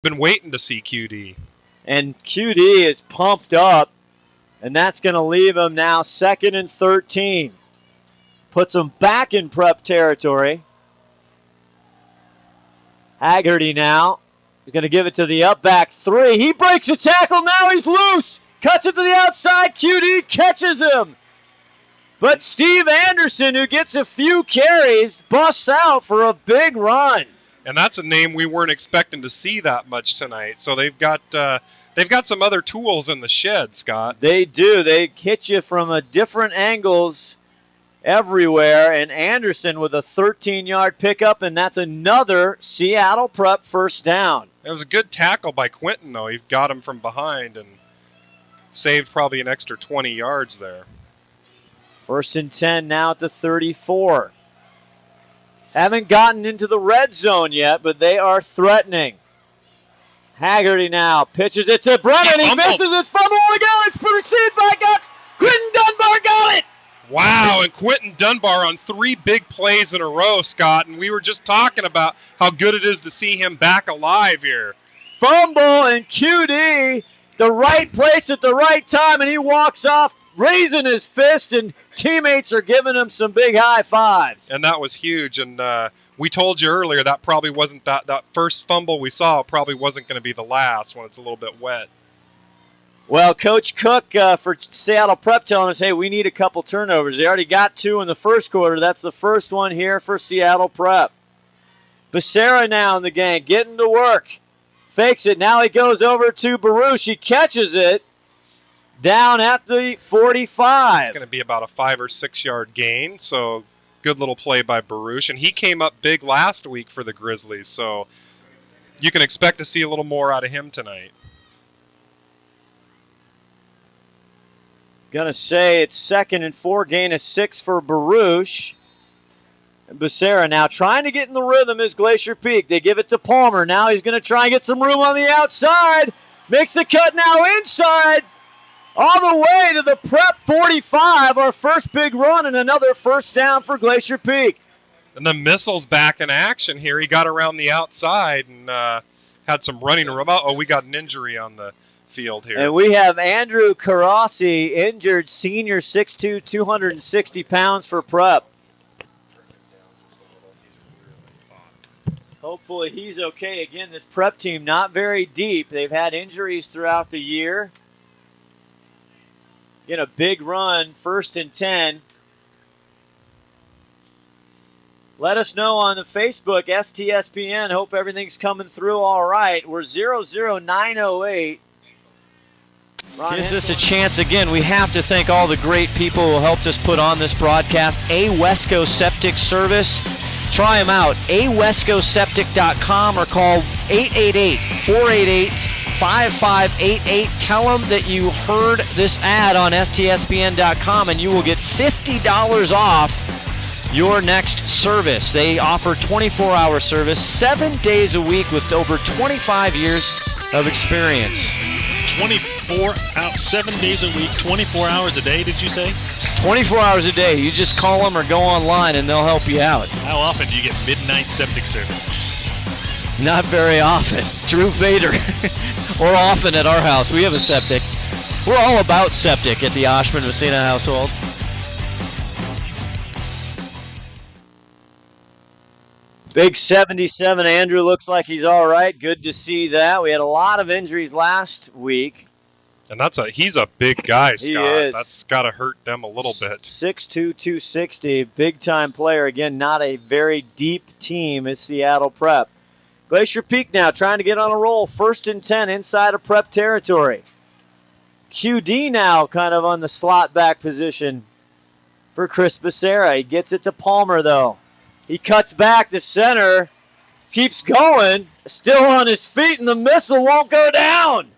Been waiting to see QD. And QD is pumped up, and that's going to leave him now 2nd and 13. Puts him back in prep territory. Haggerty now is going to give it to the up back 3. He breaks a tackle. Now he's loose. Cuts it to the outside. QD catches him. But Steve Anderson, who gets a few carries, busts out for a big run. And that's a name we weren't expecting to see that much tonight. So they've got some other tools in the shed, Scott. They do. They hit you from different angles everywhere. And Anderson with a 13-yard pickup, and that's another Seattle Prep first down. It was a good tackle by Quinton, though. He got him from behind and saved probably an extra 20 yards there. 1st and 10 now at the 34. Haven't gotten into the red zone yet, but they are threatening. Haggerty now pitches it to Brennan. He misses. It's fumbled again. It's received by Quinton Dunbar. Got it. Wow, and Quinton Dunbar on 3 big plays in a row, Scott. And we were just talking about how good it is to see him back alive here. Fumble and QD, the right place at the right time, and he walks off raising his fist, and teammates are giving him some big high fives. And that was huge. And we told you earlier that probably wasn't that first fumble we saw probably wasn't going to be the last when it's a little bit wet. Well, Coach Cook for Seattle Prep telling us, hey, we need a couple turnovers. They already got 2 in the first quarter. That's the first one here for Seattle Prep. Becerra now in the game, getting to work. Fakes it. Now he goes over to Baruch. He catches it. Down at the 45. It's going to be about a 5 or 6 yard gain, so good little play by Baruch. And he came up big last week for the Grizzlies, so you can expect to see a little more out of him tonight. Going to say it's 2nd and 4, gain of 6 for Baruch. And Becerra now trying to get in the rhythm is Glacier Peak. They give it to Palmer. Now he's going to try and get some room on the outside. Makes the cut now inside. All the way to the Prep 45, our first big run and another first down for Glacier Peak. And the missile's back in action here. He got around the outside and had some running around. Oh, we got an injury on the field here. And we have Andrew Karasi, injured senior, 6'2", 260 pounds for Prep. Hopefully he's okay. Again, this Prep team not very deep. They've had injuries throughout the year. In a big run, 1st and 10. Let us know on the Facebook, STSPN. Hope everything's coming through all right. We're 00908. Gives us a chance again. We have to thank all the great people who helped us put on this broadcast. Wesco Septic Service. Try them out. awescoseptic.com or call 888-488-5588. Tell them that you heard this ad on STSPN.com and you will get $50 off your next service. They offer 24-hour service 7 days a week with over 25 years of experience. 7 days a week, 24 hours a day, did you say? 24 hours a day. You just call them or go online and they'll help you out. How often do you get midnight septic service? Not very often. Drew Vader. Or often at our house. We have a septic. We're all about septic at the Oshman Messina household. Big 77. Andrew looks like he's all right. Good to see that. We had a lot of injuries last week. And he's a big guy, Scott. He is. That's got to hurt them a little bit. 6'2", 260. Big-time player. Again, not a very deep team is Seattle Prep. Glacier Peak now trying to get on a roll. 1st and 10 inside of Prep territory. QD now kind of on the slot back position for Chris Becerra. He gets it to Palmer, though. He cuts back to center. Keeps going. Still on his feet, and the missile won't go down.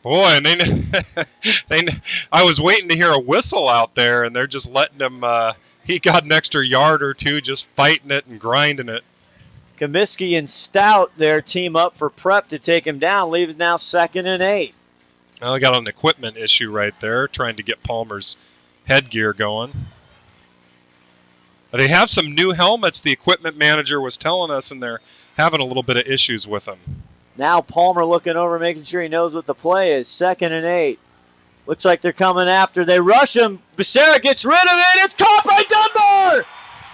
Boy, and I was waiting to hear a whistle out there, and they're just letting him. He got an extra yard or two just fighting it and grinding it. Comiskey and Stout, their team up for Prep to take him down, leaves now 2nd and 8. Well, they got an equipment issue right there, trying to get Palmer's headgear going. They have some new helmets, the equipment manager was telling us, and they're having a little bit of issues with them. Now Palmer looking over, making sure he knows what the play is. 2nd and 8. Looks like they're coming after. They rush him. Becerra gets rid of it. It's caught by Dunbar.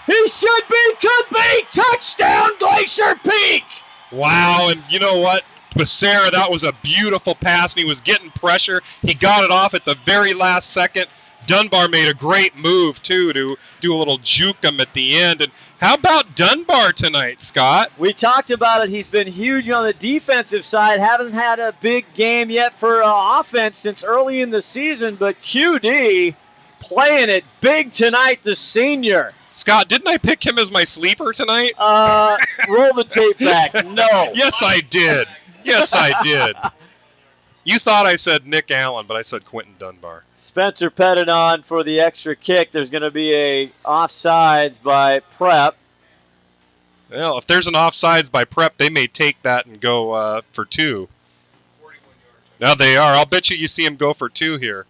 He should be, could be. Touchdown, Glacier Peak. Wow, and you know what? Becerra, that was a beautiful pass, and he was getting pressure. He got it off at the very last second. Dunbar made a great move, too, to do a little juke him at the end. And how about Dunbar tonight, Scott? We talked about it. He's been huge on the defensive side. Haven't had a big game yet for offense since early in the season, but QD playing it big tonight, the senior. Scott, didn't I pick him as my sleeper tonight? Roll the tape back. No. Yes, I did. Yes, I did. You thought I said Nick Allen, but I said Quentin Dunbar. Spencer Pettit on for the extra kick. There's going to be a offsides by Prep. Well, if there's an offsides by Prep, they may take that and go for 2. Now they are. I'll bet you see him go for 2 here.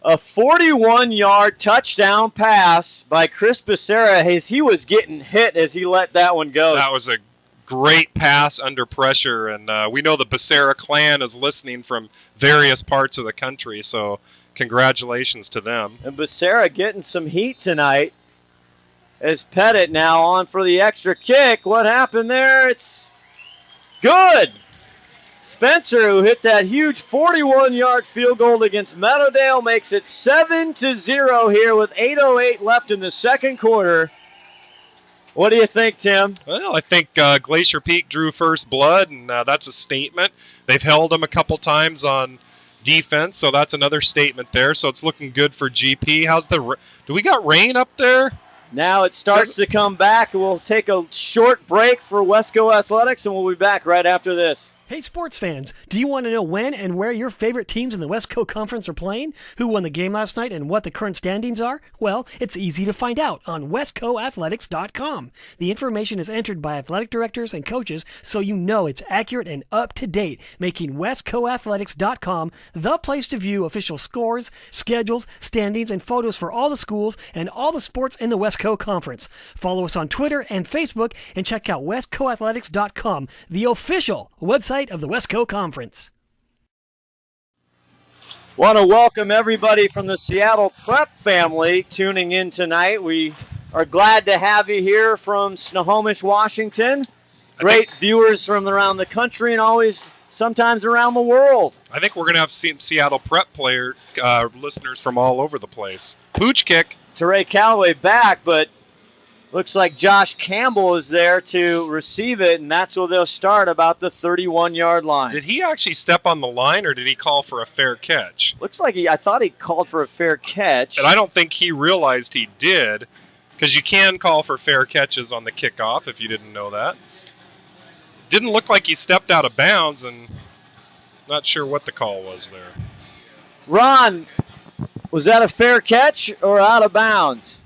A 41-yard touchdown pass by Chris Becerra as he was getting hit as he let that one go. That was a great pass under pressure, and we know the Becerra clan is listening from various parts of the country, so congratulations to them. And Becerra getting some heat tonight as Pettit now on for the extra kick. What happened there? It's good. Spencer, who hit that huge 41-yard field goal against Meadowdale, makes it 7-0 here with 8:08 left in the second quarter. What do you think, Tim? Well, I think Glacier Peak drew first blood, and that's a statement. They've held them a couple times on defense, so that's another statement there. So it's looking good for GP. Do we got rain up there? Now it starts to come back. We'll take a short break for Wesco Athletics, and we'll be back right after this. Hey, sports fans, do you want to know when and where your favorite teams in the Wesco Conference are playing? Who won the game last night and what the current standings are? Well, it's easy to find out on WescoAthletics.com. The information is entered by athletic directors and coaches, so you know it's accurate and up to date, making WescoAthletics.com the place to view official scores, schedules, standings, and photos for all the schools and all the sports in the Wesco Conference. Follow us on Twitter and Facebook and check out WescoAthletics.com, the official website of the Wesco Conference. Want to welcome everybody from the Seattle Prep family tuning in tonight. We are glad to have you here from Snohomish, Washington. Great viewers from around the country and always sometimes around the world. I think we're going to have Seattle Prep player listeners from all over the place. Pooch kick. Qtr2 Callaway back, but looks like Josh Campbell is there to receive it, and that's where they'll start about the 31-yard line. Did he actually step on the line, or did he call for a fair catch? Looks like I thought he called for a fair catch. And I don't think he realized he did, because you can call for fair catches on the kickoff if you didn't know that. Didn't look like he stepped out of bounds, and not sure what the call was there. Ron, was that a fair catch or out of bounds?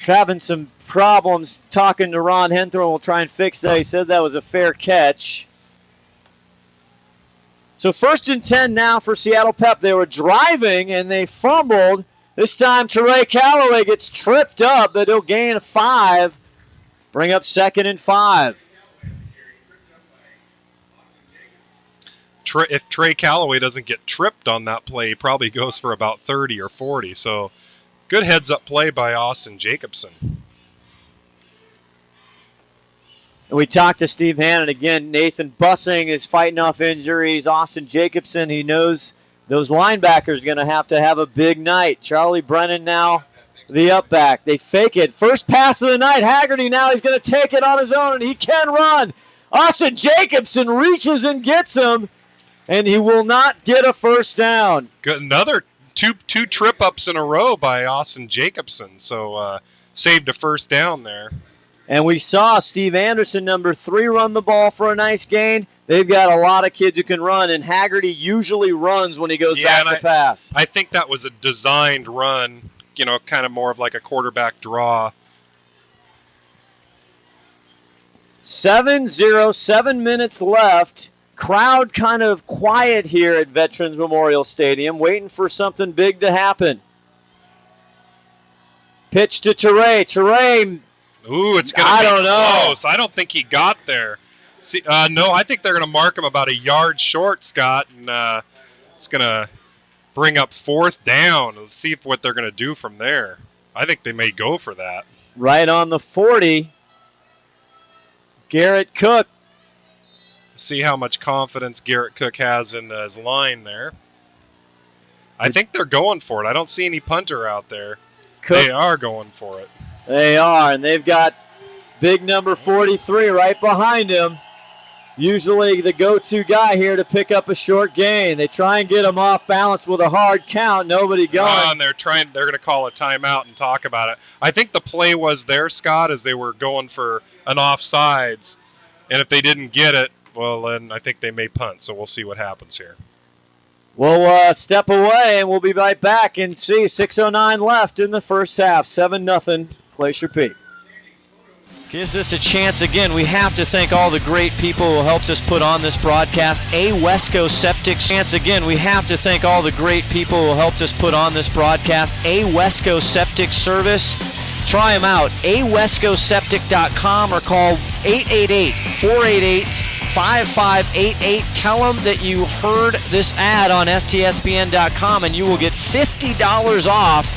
Having some problems talking to Ron Henthrow, and we'll try and fix that. He said that was a fair catch. So 1st and 10 now for Seattle Prep. They were driving, and they fumbled. This time, Qtr2 Callaway gets tripped up, but he'll gain 5. Bring up 2nd and 5. If Qtr2 Callaway doesn't get tripped on that play, he probably goes for about 30 or 40. So good heads-up play by Austin Jacobson. And we talked to Steve Hannon again. Nathan Bussing is fighting off injuries. Austin Jacobson, he knows those linebackers are going to have a big night. Charlie Brennan now, the up back. They fake it. First pass of the night. Haggerty now, he's going to take it on his own, and he can run. Austin Jacobson reaches and gets him, and he will not get a first down. Good, another two trip-ups in a row by Austin Jacobson, so saved a first down there. And we saw Steve Anderson, number 3, run the ball for a nice gain. They've got a lot of kids who can run, and Haggerty usually runs when he goes back to pass. I think that was a designed run, kind of more of like a quarterback draw. 7-0, 7 minutes left. Crowd kind of quiet here at Veterans Memorial Stadium, waiting for something big to happen. Pitch to Qtr2. Qtr2 Ooh, it's going to be close. I don't think he got there. See, no, I think they're going to mark him about a yard short, Scott, and it's going to bring up 4th down. Let's see what they're going to do from there. I think they may go for that. Right on the 40. Garrett Cook. See how much confidence Garrett Cook has in his line there. I think they're going for it. I don't see any punter out there. They are going for it. They are, and they've got big number 43 right behind him. Usually the go-to guy here to pick up a short gain. They try and get him off balance with a hard count. Nobody going. And they're going to call a timeout and talk about it. I think the play was there, Scott, as they were going for an offsides. And if they didn't get it, well, then I think they may punt. So we'll see what happens here. We'll step away, and we'll be right back and see 6:09 left in the first half. 7-0, Glacier Peak. Gives us a chance again. We have to thank all the great people who helped us put on this broadcast. Wesco Septic chance again. We have to thank all the great people who helped us put on this broadcast. Wesco Septic Service. Try them out. awescoseptic.com or call 888-488-5588. Tell them that you heard this ad on STSBN.com and you will get $50 off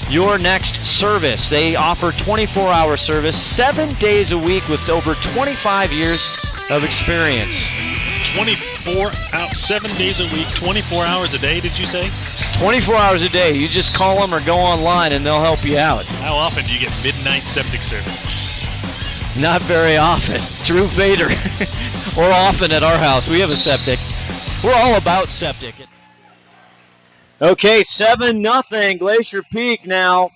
your next service. They offer 24-hour service 7 days a week with over 25 years of experience. 7 days a week, 24 hours a day, did you say? 24 hours a day. You just call them or go online and they'll help you out. How often do you get midnight septic service? Not very often. Drew Vader. Or often at our house. We have a septic. We're all about septic. Okay, 7-0, Glacier Peak now.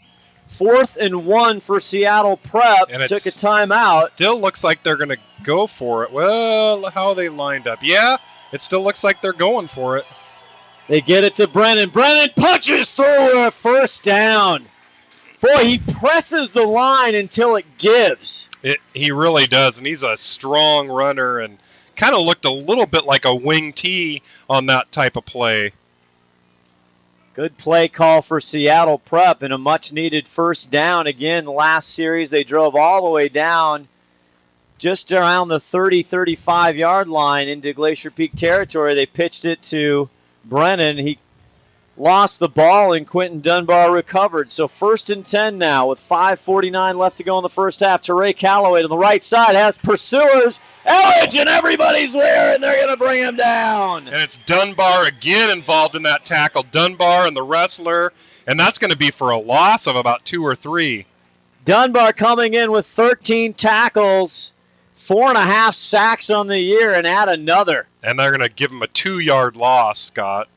4th and 1 for Seattle Prep. And took a timeout. Still looks like they're going to go for it. Well, how are they lined up? Yeah, it still looks like they're going for it. They get it to Brennan. Brennan punches through a first down. Boy, he presses the line until it gives. He really does, and he's a strong runner and kind of looked a little bit like a wing T on that type of play. Good play call for Seattle Prep and a much-needed first down. Again, last series they drove all the way down just around the 30-35-yard line into Glacier Peak territory. They pitched it to Brennan. He lost the ball, and Quentin Dunbar recovered. So 1st and 10 now with 5:49 left to go in the first half. Teray Calloway to the right side has pursuers. Elledge, and everybody's there, and they're going to bring him down. And it's Dunbar again involved in that tackle. Dunbar and the wrestler, and that's going to be for a loss of about 2 or 3. Dunbar coming in with 13 tackles, 4.5 sacks on the year, and add another. And they're going to give him a 2-yard loss, Scott.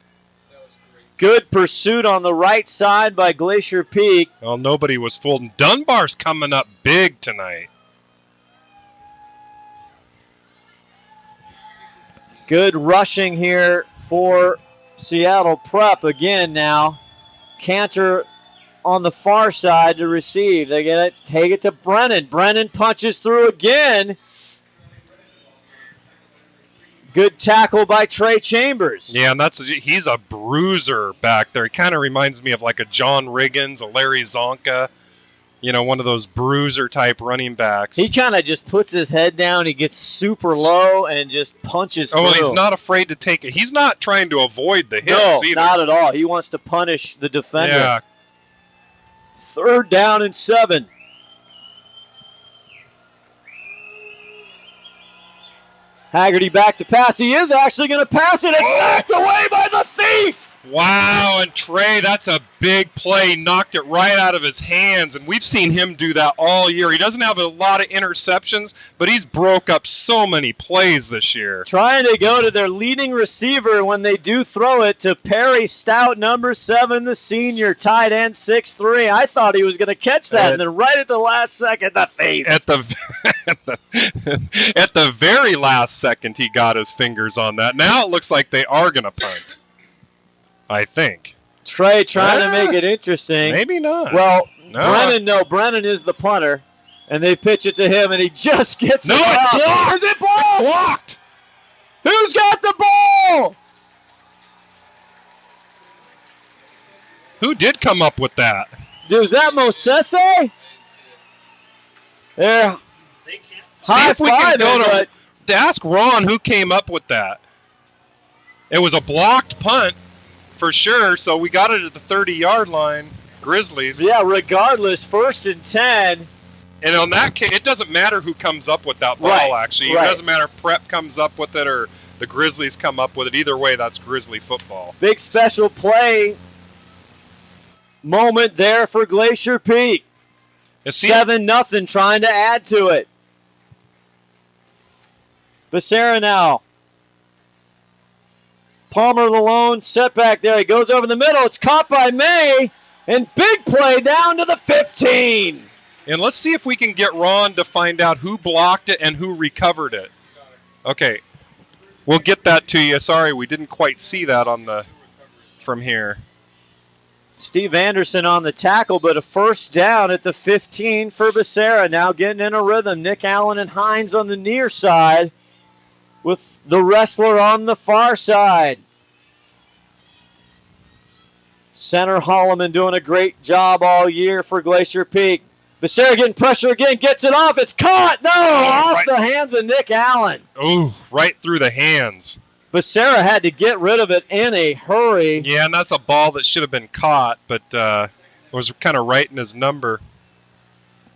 Good pursuit on the right side by Glacier Peak. Well, nobody was fooled. And Dunbar's coming up big tonight. Good rushing here for Seattle Prep again now. Cantor on the far side to receive. They get it, take it to Brennan. Brennan punches through again. Good tackle by Trey Chambers. Yeah, and he's a bruiser back there. He kind of reminds me of like a John Riggins, a Larry Zonka, one of those bruiser-type running backs. He kind of just puts his head down. He gets super low and just punches through. Oh, he's not afraid to take it. He's not trying to avoid the hits either. No, not at all. He wants to punish the defender. Yeah. 3rd down and 7. Haggerty back to pass. He is actually going to pass it. It's knocked away by the thief. Wow, and Trey, that's a big play. Knocked it right out of his hands, and we've seen him do that all year. He doesn't have a lot of interceptions, but he's broke up so many plays this year. Trying to go to their leading receiver when they do throw it to Perry Stout, number 7, the senior, tight end, 6'3". I thought he was going to catch that, and then right at the last second, the thief. At the very last second, he got his fingers on that. Now it looks like they are going to punt. I think. Trey trying to make it interesting. Maybe not. Well, no. Brennan is the punter, and they pitch it to him, and he just gets it it's blocked. Is it blocked? Blocked. Who's got the ball? Who did come up with that? Was that Mosese? They're high if we can five, go but to ask Ron who came up with that. It was a blocked punt for sure, so we got it at the 30-yard line. Grizzlies. yeah, regardless, 1st and 10. And on that case, it doesn't matter who comes up with that ball, Right, actually. right. It doesn't matter if Prep comes up with it or the Grizzlies come up with it. Either way, that's Grizzly football. Big special play moment there for Glacier Peak. It's 7-0, trying to add to it. Becerra now. Palmer the lone setback there. He goes over the middle. It's caught by May. And big play down to the 15. And let's see if we can get Ron to find out who blocked it and who recovered it. Okay. We'll get that to you. Sorry, we didn't quite see that on the from here. Steve Anderson on the tackle, but a first down at the 15 for Becerra. Now getting in a rhythm. Nick Allen and Hines on the near side with the wrestler on the far side. Center Holloman doing a great job all year for Glacier Peak. Becerra getting pressure again, gets it off. It's caught. No, off the hands of Nick Allen. Ooh, right through the hands. Becerra had to get rid of it in a hurry. Yeah, and that's a ball that should have been caught, but was kind of right in his number.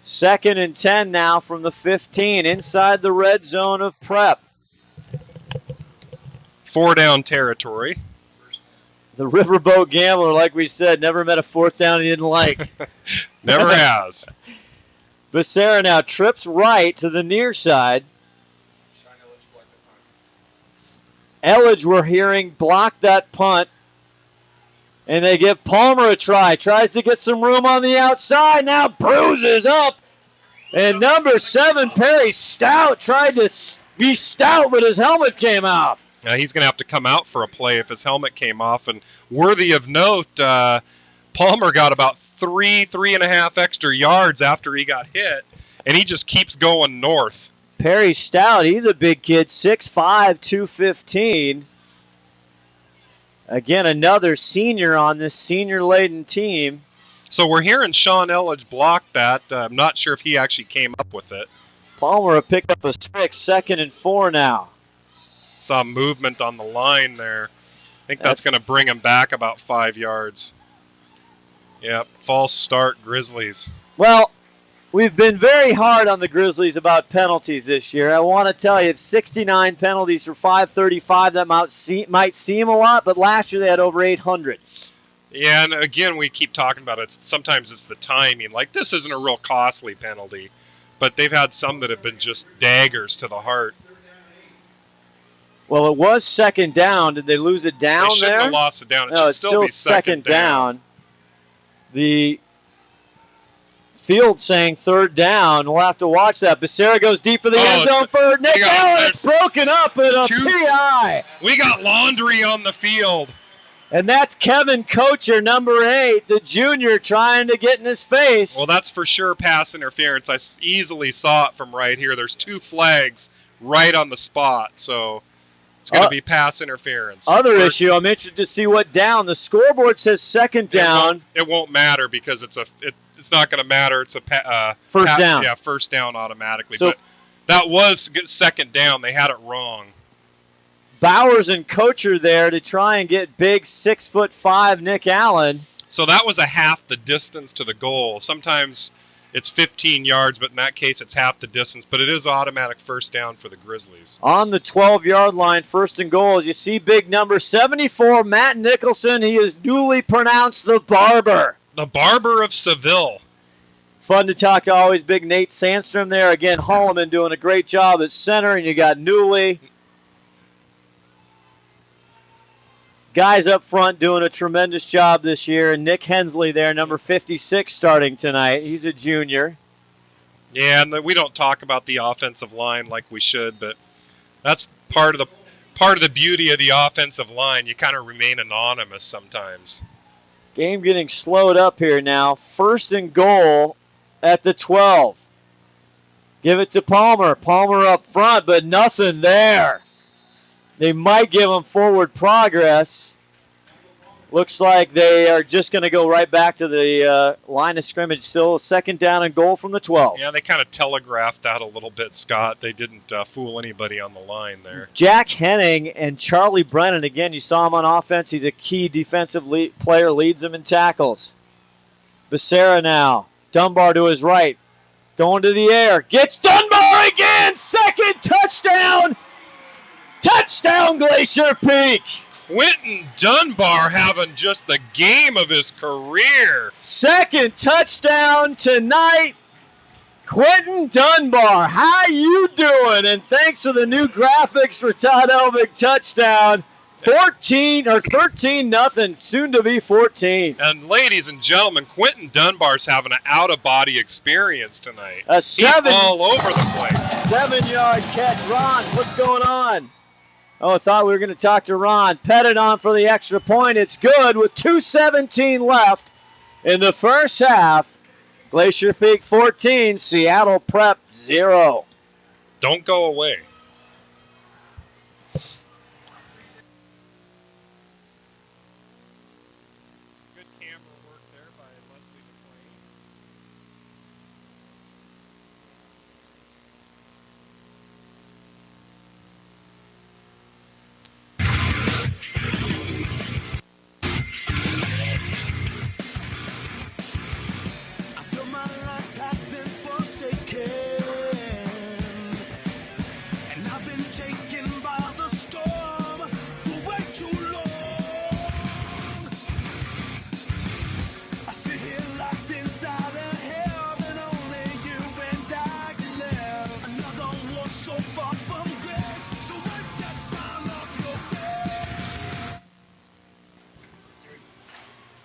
2nd and 10 now from the 15 inside the red zone of Prep. 4-down territory. The Riverboat Gambler, like we said, never met a 4th down he didn't like. Never has. Becerra now trips right to the near side. Elledge, we're hearing, blocked that punt. And they give Palmer a try. Tries to get some room on the outside. Now bruises up. And number 7, Perry Stout, tried to be stout, but his helmet came off. He's going to have to come out for a play if his helmet came off. And worthy of note, Palmer got about 3.5 extra yards after he got hit. And he just keeps going north. Perry Stout, he's a big kid, 6'5", 215. Again, another senior on this senior-laden team. So we're hearing Sean Elledge block that. I'm not sure if he actually came up with it. Palmer picked up a 6, 2nd and 4 now. Saw movement on the line there. I think that's going to bring him back about 5 yards. Yep, false start Grizzlies. Well, we've been very hard on the Grizzlies about penalties this year. I want to tell you, it's 69 penalties for 535. That might seem a lot, but last year they had over 800. Yeah, and again, we keep talking about it. Sometimes it's the timing. Like, this isn't a real costly penalty, but they've had some that have been just daggers to the heart. Well, it was 2nd down. Did they lose it down there? They shouldn't have lost it down. It no, should it's still be 2nd down. The field saying 3rd down. We'll have to watch that. Becerra goes deep for the end zone for Nick Allen. It's broken up at a PI. We got laundry on the field. And that's Kevin Kocher, number 8, the junior, trying to get in his face. Well, that's for sure pass interference. I easily saw it from right here. There's 2 flags right on the spot, so it's going to be pass interference. Other issue, I'm interested to see what down. The scoreboard says 2nd down. It won't matter because it's not going to matter. It's a first down. Yeah, first down automatically. So, but that was 2nd down. They had it wrong. Bowers and Kocher there to try and get big 6'5" Nick Allen. So that was a half the distance to the goal. Sometimes it's 15 yards, but in that case it's half the distance. But it is automatic first down for the Grizzlies. On the 12-yard line, 1st and goal. As you see, big number 74, Matt Nicholson. He is newly pronounced the Barber. The Barber of Seville. Fun to talk to always big Nate Sandstrom there. Again, Holloman doing a great job at center, and you got Newley. Guys up front doing a tremendous job this year. And Nick Hensley there, number 56, starting tonight. He's a junior. Yeah, and we don't talk about the offensive line like we should, but that's part of the beauty of the offensive line. You kind of remain anonymous sometimes. Game getting slowed up here now. 1st and goal at the 12. Give it to Palmer. Palmer up front, but nothing there. They might give him forward progress. Looks like they are just going to go right back to the line of scrimmage. Still 2nd down and goal from the 12. Yeah, they kind of telegraphed that a little bit, Scott. They didn't fool anybody on the line there. Jack Henning and Charlie Brennan, again, you saw him on offense. He's a key defensive player, leads them in tackles. Becerra now. Dunbar to his right. Going to the air. Gets Dunbar again! 2nd touchdown! Touchdown, Glacier Peak! Quentin Dunbar having just the game of his career. 2nd touchdown tonight. Quentin Dunbar, how you doing? And thanks for the new graphics for Todd Elvick touchdown. 13-0, soon to be 14. And ladies and gentlemen, Quentin Dunbar's having an out-of-body experience tonight. He's all over the place. 7-yard catch. Ron, what's going on? Oh, I thought we were going to talk to Ron. Pettit on for the extra point. It's good with 2:17 left in the first half. Glacier Peak 14, Seattle Prep 0. Don't go away. Good camera work there by Leslie McLean. So far from grace, so wipe that smile off your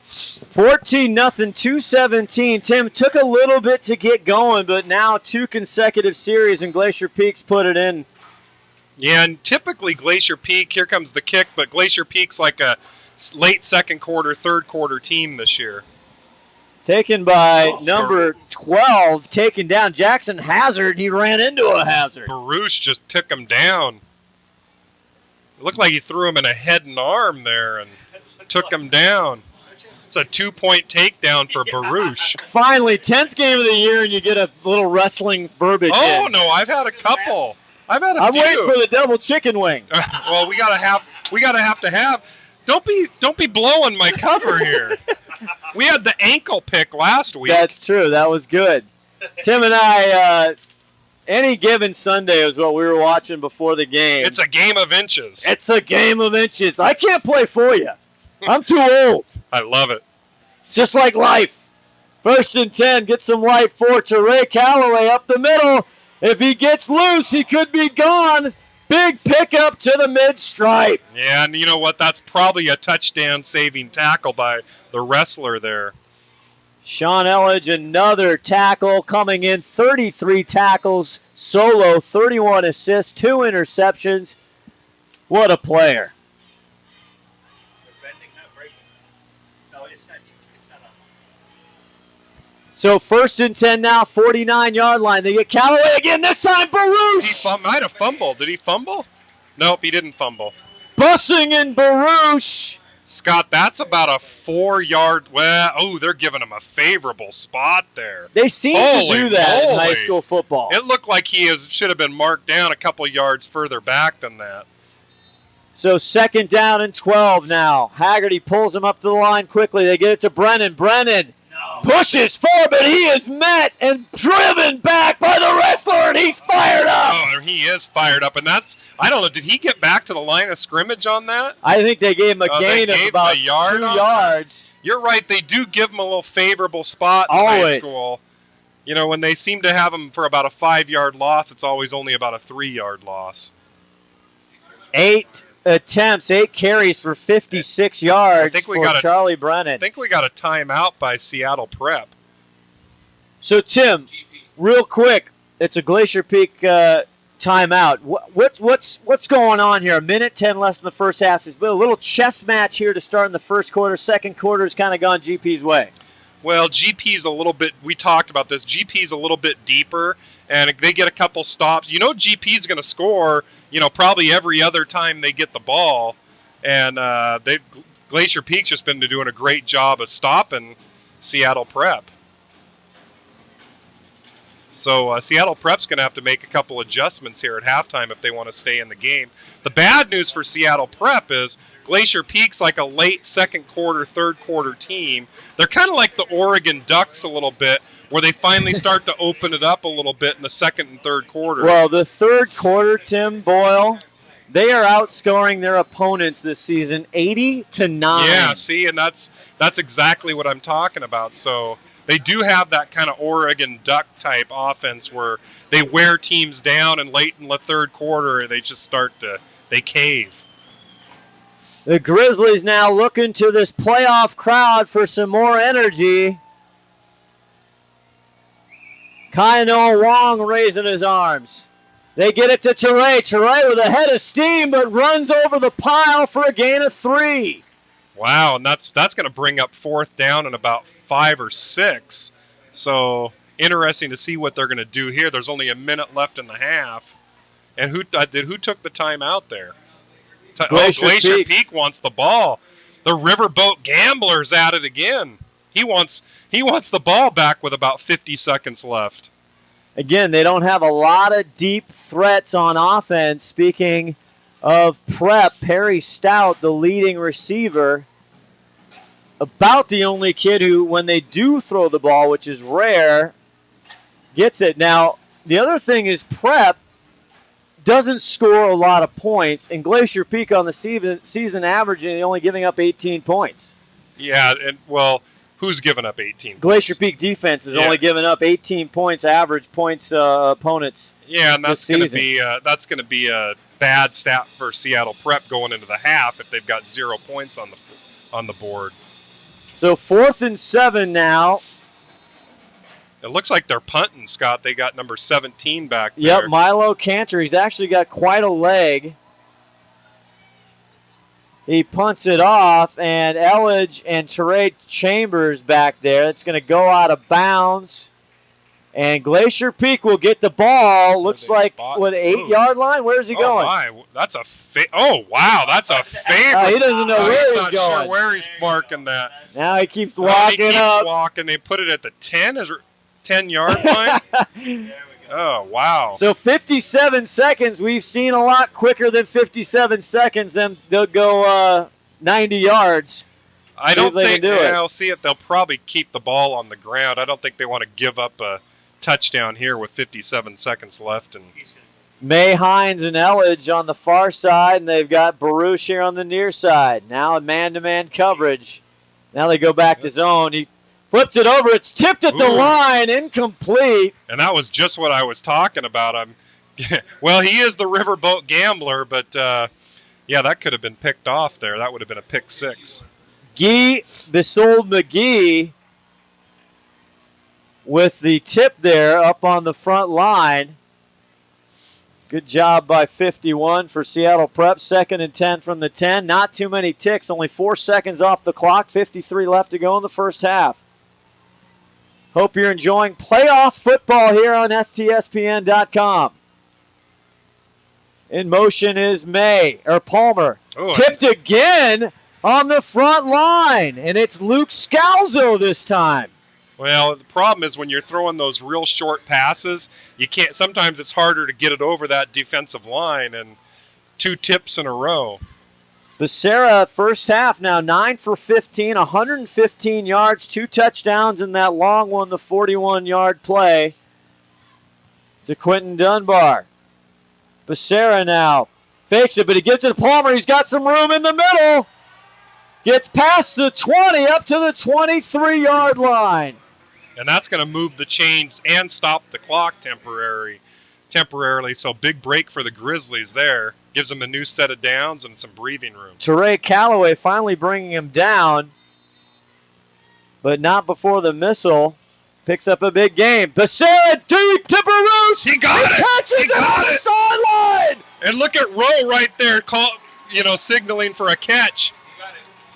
face. 14-0, 2:17. Tim, took a little bit to get going, but now 2 consecutive series, and Glacier Peak's put it in. Yeah, and typically Glacier Peak, here comes the kick, but Glacier Peak's like a late second quarter, third quarter team this year. Taken by number 12, taken down Jackson Hazard. He ran into a Hazard. Baruch just took him down. It looked like he threw him in a head and arm there and took him down. It's a 2-point takedown for Baruch. Finally, 10th game of the year, and you get a little wrestling verbiage Oh, in. no, I've had a couple. I've had a I'm few. waiting for the double chicken wing. Well, we gotta have. Don't be blowing my cover here. We had the ankle pick last week. That's true. That was good. Tim and I, any given Sunday was what we were watching before the game. It's a game of inches. It's a game of inches. I can't play for you. I'm too old. I love it. Just like life. 1st and 10. Get some life for Ray Calloway up the middle. If he gets loose, he could be gone. Big pickup to the mid-stripe. Yeah, and you know what? That's probably a touchdown-saving tackle by the wrestler there. Sean Elledge, another tackle coming in. 33 tackles, solo, 31 assists, 2 interceptions. What a player. So 1st and 10 now, 49-yard line. They get Callaway again, this time Baruch! He might have fumbled. Did he fumble? Nope, he didn't fumble. Bussing in Baruch. Scott, that's about a 4-yard. Well, they're giving him a favorable spot there. They seem to do that in high school football. It looked like he should have been marked down a couple yards further back than that. So 2nd down and 12 now. Haggerty pulls him up to the line quickly. They get it to Brennan. Brennan pushes forward, but he is met and driven back by the wrestler, and he's fired up. Oh, he is fired up, and I don't know, did he get back to the line of scrimmage on that? I think they gave him a gain of about 2 yards. You're right, they do give him a little favorable spot in high school. You know, when they seem to have him for about a 5-yard loss, it's always only about a 3-yard loss. 8 attempts, 8 carries for 56 yards for Charlie Brennan. I think we got a timeout by Seattle Prep. So, Tim, real quick, it's a Glacier Peak timeout. What's going on here? 1:10 left in the first half. It's been a little chess match here to start in the first quarter. Second quarter's kind of gone GP's way. Well, GP's a little bit, we talked about this, GP's a little bit deeper, and they get a couple stops. You know GP's going to score, probably every other time they get the ball, and Glacier Peak's just been doing a great job of stopping Seattle Prep. So Seattle Prep's going to have to make a couple adjustments here at halftime if they want to stay in the game. The bad news for Seattle Prep is Glacier Peak's like a late second quarter, third quarter team. They're kind of like the Oregon Ducks a little bit, where they finally start to open it up a little bit in the second and third quarter. Well, the third quarter, Tim Boyle, they are outscoring their opponents this season 80-9. Yeah, see, and that's exactly what I'm talking about. So they do have that kind of Oregon Duck type offense where they wear teams down, and late in the third quarter they just they cave. The Grizzlies now looking to this playoff crowd for some more energy. Kainoa Wong raising his arms. They get it to Qtr2. Qtr2 with a head of steam, but runs over the pile for a gain of 3. Wow, and that's going to bring up fourth down in about 5 or 6. So interesting to see what they're going to do here. There's only a minute left in the half. And who took the time out there? Glacier Peak wants the ball. The Riverboat Gambler's at it again. He wants the ball back with about 50 seconds left. Again, they don't have a lot of deep threats on offense. Speaking of Prep, Perry Stout, the leading receiver, about the only kid who, when they do throw the ball, which is rare, gets it. Now, the other thing is Prep doesn't score a lot of points, and Glacier Peak on the season averaging only giving up 18 points. Yeah, and well, who's giving up 18 Glacier Peak defense is only giving up 18 points average points opponents. Yeah, and that's going to be a bad stat for Seattle Prep going into the half if they've got 0 points on the board. So 4th and 7 now. It looks like they're punting, Scott. They got number 17 back there. Yep, Milo Qtr2. He's actually got quite a leg. He punts it off, and Elledge and Qtr2 Chambers back there. It's going to go out of bounds. And Glacier Peak will get the ball. Looks like, what, 8-yard line? Where's he going? My. That's a wow, that's a favorite. He doesn't know where he's going. Sure where he's marking that. Now he keeps walking up. Walking. They put it at the 10-yard line. Oh, wow. So 57 seconds. We've seen a lot quicker than 57 seconds. Then they'll go 90 yards. I don't think they'll see it. They'll probably keep the ball on the ground. I don't think they want to give up a touchdown here with 57 seconds left. And May Hines and Elledge on the far side, and they've got Baruch here on the near side. Now in man-to-man coverage. Now they go back to zone. He flips it over. It's tipped at the line. Incomplete. And that was just what I was talking about. Well, he is the Riverboat Gambler, but, yeah, that could have been picked off there. That would have been a pick 6. Guy Bisold McGee with the tip there up on the front line. Good job by 51 for Seattle Prep. 2nd and 10 from the 10. Not too many ticks. Only 4 seconds off the clock. 53 left to go in the first half. Hope you're enjoying playoff football here on STSPN.com. In motion is Palmer. Tipped again on the front line, and it's Luke Scalzo this time. Well, the problem is when you're throwing those real short passes, you can't. Sometimes it's harder to get it over that defensive line, and 2 tips in a row. Becerra, first half now, 9 for 15, 115 yards, 2 touchdowns in that long one, the 41-yard play to Quentin Dunbar. Becerra now fakes it, but he gives it to Palmer. He's got some room in the middle. Gets past the 20, up to the 23-yard line. And that's going to move the chains and stop the clock temporarily. So big break for the Grizzlies there. Gives them a new set of downs and some breathing room. Qtr2 Callaway finally bringing him down, but not before the missile. Picks up a big game. Becerra deep to Baruch. He got it. Catches it on the sideline. And look at Rowe right there, signaling for a catch.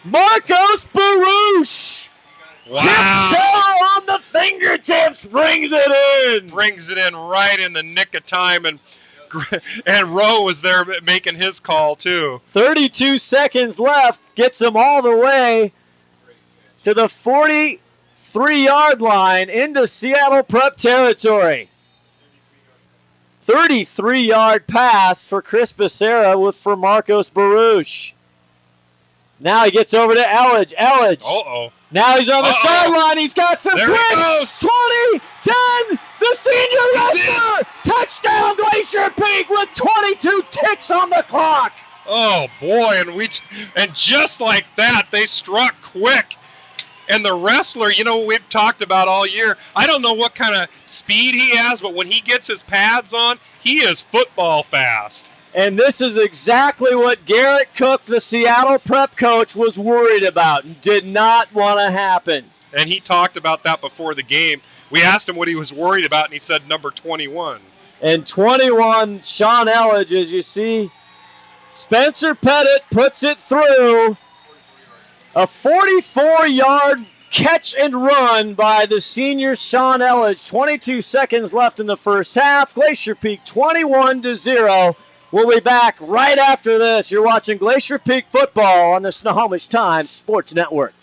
Marcos Baruch. Wow. Tiptoe on the fingertips. Brings it in. Brings it in right in the nick of time. And And Rowe was there making his call, too. 32 seconds left. Gets them all the way to the 43-yard line into Seattle Prep territory. 33-yard pass for Chris Becerra for Marcos Baruch. Now he gets over to Elledge. Uh-oh. Now he's on the sideline. He's got some There he quick. goes. 20, 10, the senior wrestler. Touchdown Glacier Peak with 22 ticks on the clock. Oh, boy. And just like that, they struck quick. And the wrestler, we've talked about all year, I don't know what kind of speed he has, but when he gets his pads on, he is football fast. And this is exactly what Garrett Cook, the Seattle Prep coach, was worried about and did not want to happen. And he talked about that before the game. We asked him what he was worried about, and he said number 21. And 21, Sean Elledge, as you see, Spencer Pettit puts it through. A 44-yard catch and run by the senior Sean Elledge. 22 seconds left in the first half. Glacier Peak 21-0. We'll be back right after this. You're watching Glacier Peak football on the Snohomish Times Sports Network.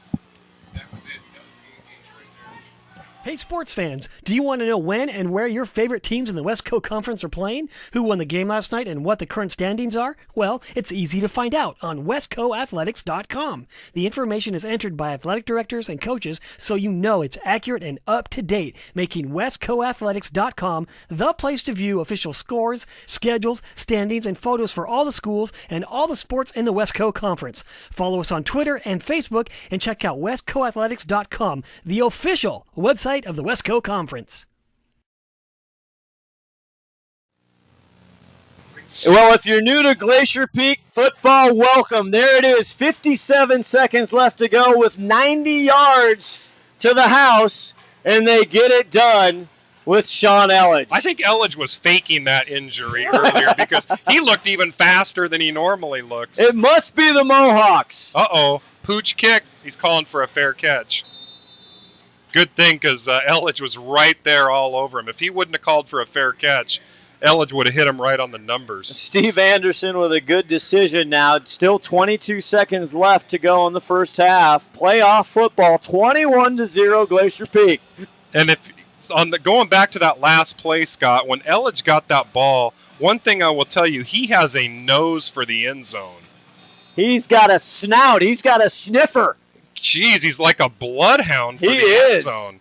Hey, sports fans, do you want to know when and where your favorite teams in the West Coast Conference are playing? Who won the game last night and what the current standings are? Well, it's easy to find out on westcoathletics.com. The information is entered by athletic directors and coaches, so you know it's accurate and up to date, making westcoathletics.com the place to view official scores, schedules, standings, and photos for all the schools and all the sports in the West Coast Conference. Follow us on Twitter and Facebook and check out westcoathletics.com, the official website of the West Coast Conference. Well, if you're new to Glacier Peak football, welcome. There it is, 57 seconds left to go with 90 yards to the house, and they get it done with Sean Elledge. I think Elledge was faking that injury earlier because he looked even faster than he normally looks. It must be the Mohawks. Uh-oh, pooch kick. He's calling for a fair catch. Good thing because Elledge was right there all over him. If he wouldn't have called for a fair catch, Elledge would have hit him right on the numbers. Steve Anderson with a good decision now. Still 22 seconds left to go in the first half. Playoff football, 21-0 Glacier Peak. And if going back to that last play, Scott, when Elledge got that ball, one thing I will tell you, he has a nose for the end zone. He's got a snout. He's got a sniffer. Jeez, he's like a bloodhound for He the end is. zone.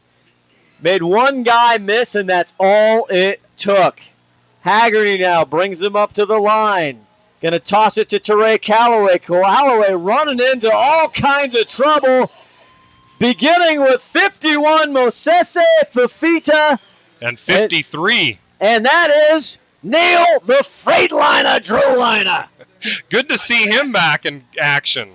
Made one guy miss, and that's all it took. Haggerty now brings him up to the line. Going to toss it to Teray Calloway. Calloway running into all kinds of trouble. Beginning with 51, Mosese Fafita. And 53. And that is Neil the Freightliner Drewliner. Good to see him back in action.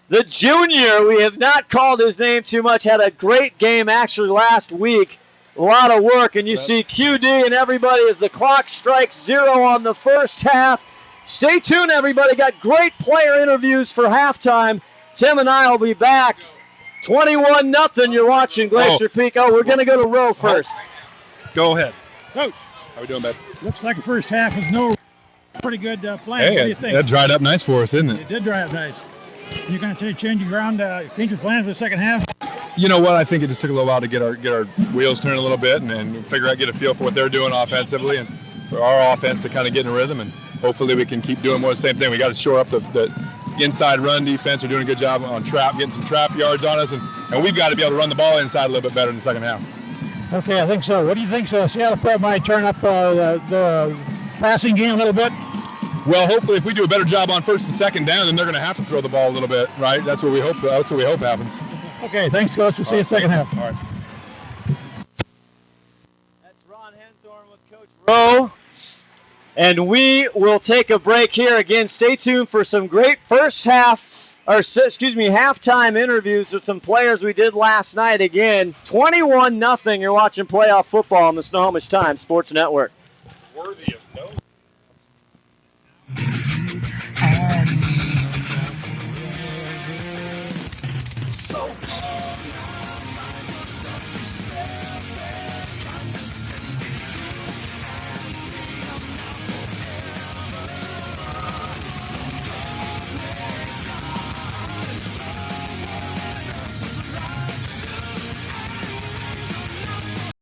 The junior, we have not called his name too much, had a great game actually last week. A lot of work, and you see QD and everybody as the clock strikes 0 on the first half. Stay tuned, everybody. Got great player interviews for halftime. Tim and I will be back. 21-0. You're watching Glacier Peak. Oh, we're going to go to Rowe first. Go ahead. Coach, How we doing, bud? looks like the first half was no pretty good playing. What do you think? That dried up nice for us, didn't it? It did dry up nice. You're going to change your ground, change your plans for the second half? You know what? I think it just took a little while to get our wheels turning a little bit and figure out, get a feel for what they're doing offensively and for our offense to kind of get in a rhythm. And hopefully we can keep doing more of the same thing. We got to shore up the inside run defense. They're doing a good job on getting some trap yards on us. And we've got to be able to run the ball inside a little bit better in the second half. Okay, I think so. What do you think? So Seattle Prep might turn up the passing game a little bit? Well, hopefully if we do a better job on first and second down, then they're going to have to throw the ball a little bit, right? That's what we hope. That's what we hope happens. Okay, thanks, Coach. We'll see you second half. All right. That's Ron Henthorn with Coach Rowe. And we will take a break here. Again, stay tuned for some great halftime interviews with some players we did last night. Again, 21-0. You're watching playoff football on the Snohomish Times Sports Network. Worthy of